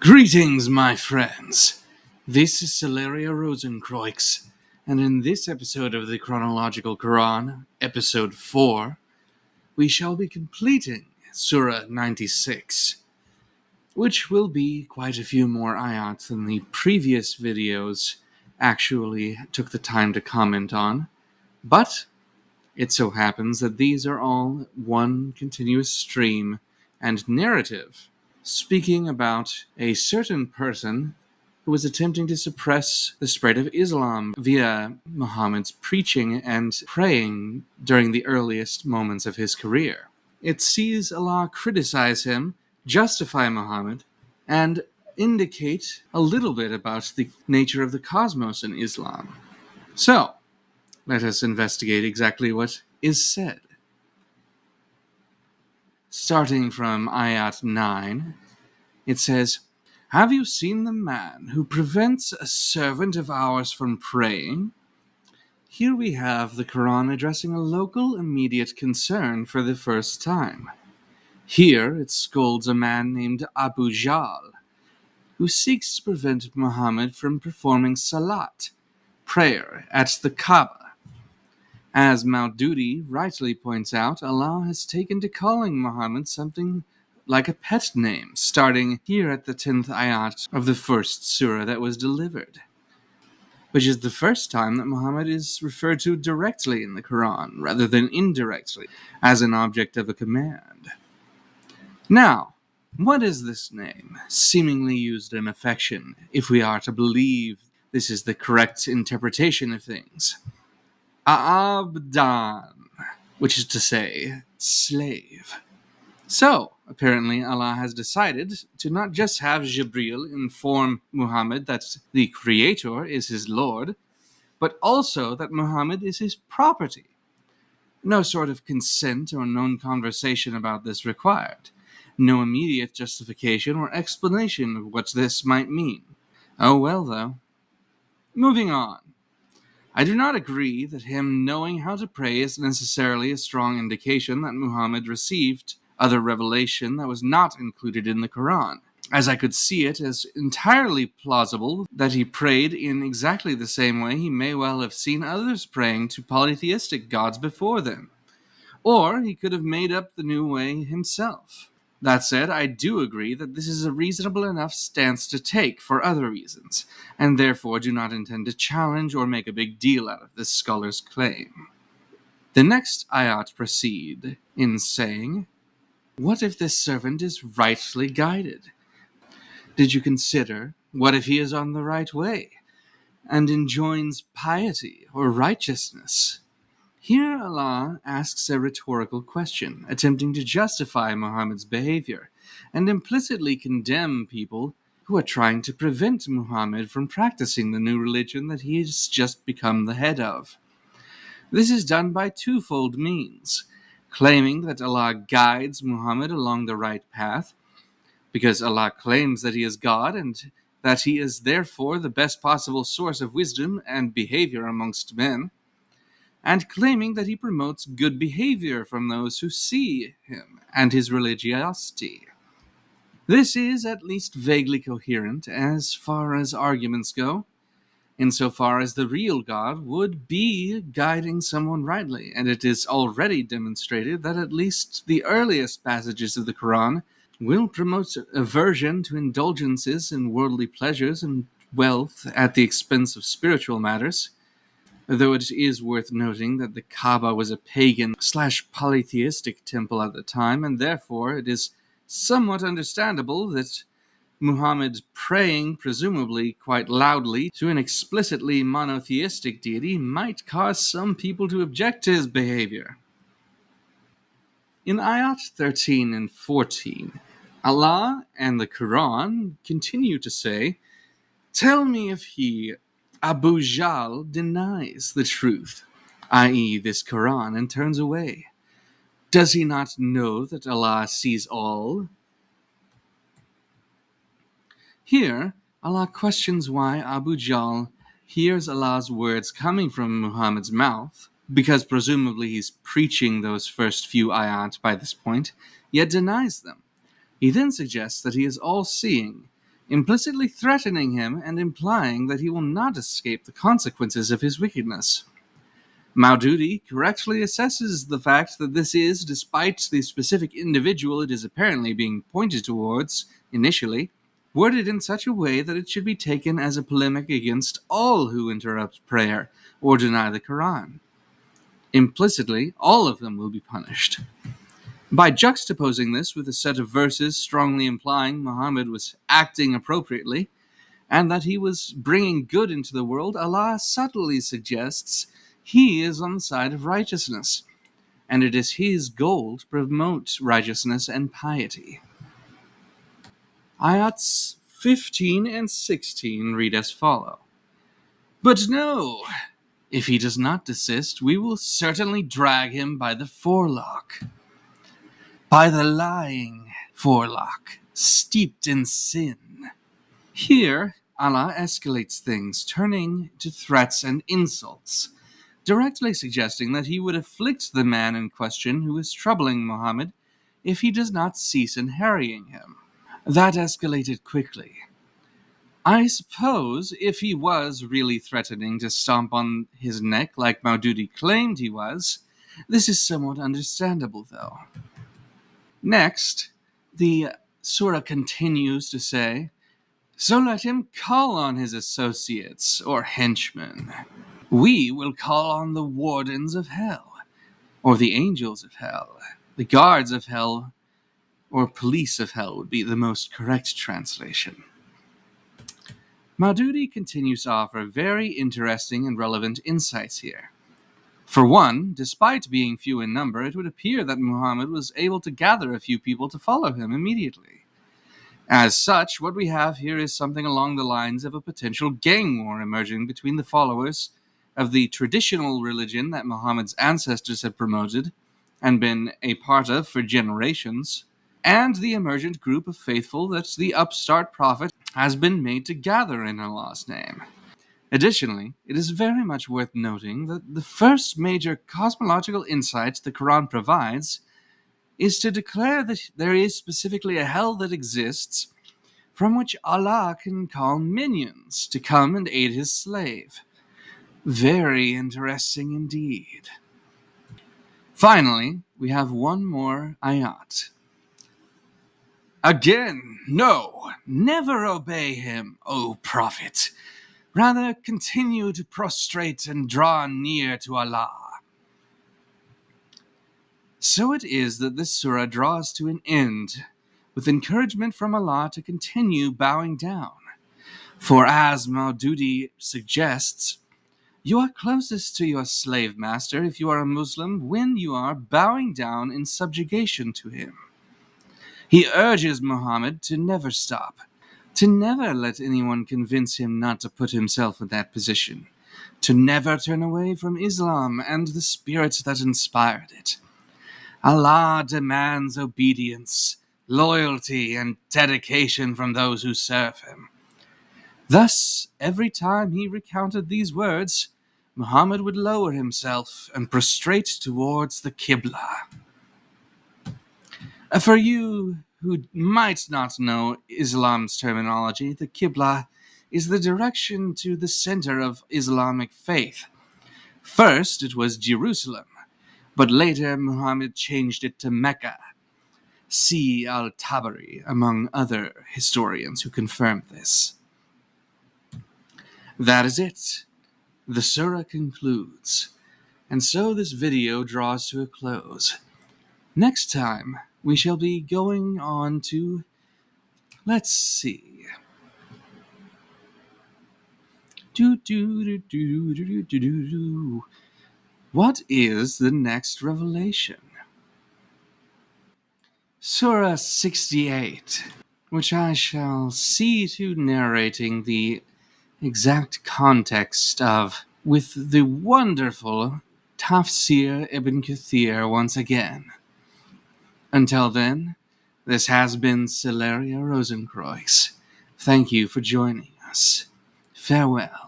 Greetings, my friends. This is Celeria Rosenkreuz, and in this episode of the Chronological Quran, episode 4, we shall be completing Surah 96, which will be quite a few more ayat than the previous videos actually took the time to comment on, but it so happens that these are all one continuous stream and narrative, speaking about a certain person who was attempting to suppress the spread of Islam via Muhammad's preaching and praying during the earliest moments of his career. It sees Allah criticize him, justify Muhammad, and indicate a little bit about the nature of the cosmos in Islam. So, let us investigate exactly what is said. Starting from Ayat 9, it says, "Have you seen the man who prevents a servant of ours from praying?" Here we have the Quran addressing a local immediate concern for the first time. Here it scolds a man named Abu Jahl, who seeks to prevent Muhammad from performing salat, prayer, at the Kaaba. As Maududi rightly points out, Allah has taken to calling Muhammad something like a pet name, starting here at the 10th ayat of the first surah that was delivered, which is the first time that Muhammad is referred to directly in the Quran, rather than indirectly, as an object of a command. Now, what is this name, seemingly used in affection, if we are to believe this is the correct interpretation of things? Abdan, which is to say, slave. So, apparently Allah has decided to not just have Jibreel inform Muhammad that the Creator is his Lord, but also that Muhammad is his property. No sort of consent or known conversation about this required. No immediate justification or explanation of what this might mean. Oh well, though. Moving on. I do not agree that him knowing how to pray is necessarily a strong indication that Muhammad received other revelation that was not included in the Quran, as I could see it as entirely plausible that he prayed in exactly the same way he may well have seen others praying to polytheistic gods before them. Or he could have made up the new way himself. That said, I do agree that this is a reasonable enough stance to take for other reasons, and therefore do not intend to challenge or make a big deal out of this scholar's claim. The next ayat proceed in saying, "What if this servant is rightly guided? Did you consider, what if he is on the right way, and enjoins piety or righteousness?" Here Allah asks a rhetorical question, attempting to justify Muhammad's behavior, and implicitly condemn people who are trying to prevent Muhammad from practicing the new religion that he has just become the head of. This is done by twofold means: claiming that Allah guides Muhammad along the right path, because Allah claims that he is God and that he is therefore the best possible source of wisdom and behavior amongst men, and claiming that he promotes good behavior from those who see him and his religiosity. This is at least vaguely coherent as far as arguments go, insofar as the real God would be guiding someone rightly, and it is already demonstrated that at least the earliest passages of the Quran will promote aversion to indulgences in worldly pleasures and wealth at the expense of spiritual matters. Though it is worth noting that the Kaaba was a pagan/polytheistic temple at the time, and therefore it is somewhat understandable that Muhammad praying, presumably quite loudly, to an explicitly monotheistic deity might cause some people to object to his behavior. In Ayat 13 and 14, Allah and the Quran continue to say, "Tell me if he, Abu Jahl, denies the truth, i.e. this Quran, and turns away. Does he not know that Allah sees all?" Here, Allah questions why Abu Jahl hears Allah's words coming from Muhammad's mouth, because presumably he's preaching those first few ayat by this point, yet denies them. He then suggests that he is all-seeing, implicitly threatening him and implying that he will not escape the consequences of his wickedness. Maududi correctly assesses the fact that this is, despite the specific individual it is apparently being pointed towards initially, worded in such a way that it should be taken as a polemic against all who interrupt prayer or deny the Quran. Implicitly, all of them will be punished. By juxtaposing this with a set of verses strongly implying Muhammad was acting appropriately and that he was bringing good into the world, Allah subtly suggests he is on the side of righteousness, and it is his goal to promote righteousness and piety. Ayats 15 and 16 read as follow. But no, if he does not desist, we will certainly drag him by the forelock. By the lying forelock, steeped in sin. Here, Allah escalates things, turning to threats and insults, directly suggesting that he would afflict the man in question who is troubling Muhammad if he does not cease in harrying him. That escalated quickly. I suppose if he was really threatening to stomp on his neck like Maududi claimed he was, this is somewhat understandable, though. Next, the surah continues to say, so let him call on his associates or henchmen. We will call on the wardens of hell, or the angels of hell, the guards of hell, or police of hell would be the most correct translation. Maududi continues to offer very interesting and relevant insights here. For one, despite being few in number, it would appear that Muhammad was able to gather a few people to follow him immediately. As such, what we have here is something along the lines of a potential gang war emerging between the followers of the traditional religion that Muhammad's ancestors had promoted and been a part of for generations, and the emergent group of faithful that the upstart prophet has been made to gather in Allah's name. Additionally, it is very much worth noting that the first major cosmological insight the Quran provides is to declare that there is specifically a hell that exists from which Allah can call minions to come and aid his slave. Very interesting indeed. Finally, we have one more ayat. Again, no, never obey him, O Prophet. Rather, continue to prostrate and draw near to Allah. So it is that this surah draws to an end, with encouragement from Allah to continue bowing down. For as Maududi suggests, you are closest to your slave master if you are a Muslim when you are bowing down in subjugation to him. He urges Muhammad to never stop, to never let anyone convince him not to put himself in that position, to never turn away from Islam and the spirit that inspired it. Allah demands obedience, loyalty, and dedication from those who serve him. Thus, every time he recounted these words, Muhammad would lower himself and prostrate towards the Qibla. For you who might not know Islam's terminology, the Qibla is the direction to the center of Islamic faith. First, it was Jerusalem, but later Muhammad changed it to Mecca. See al-Tabari, among other historians who confirmed this. That is it. The surah concludes, and so this video draws to a close. Next time, we shall be going on to, let's see. What is the next revelation? Surah 68, which I shall see to narrating the exact context of with the wonderful Tafsir Ibn Kathir once again. Until then, this has been Celeria Rosenkreuz. Thank you for joining us. Farewell.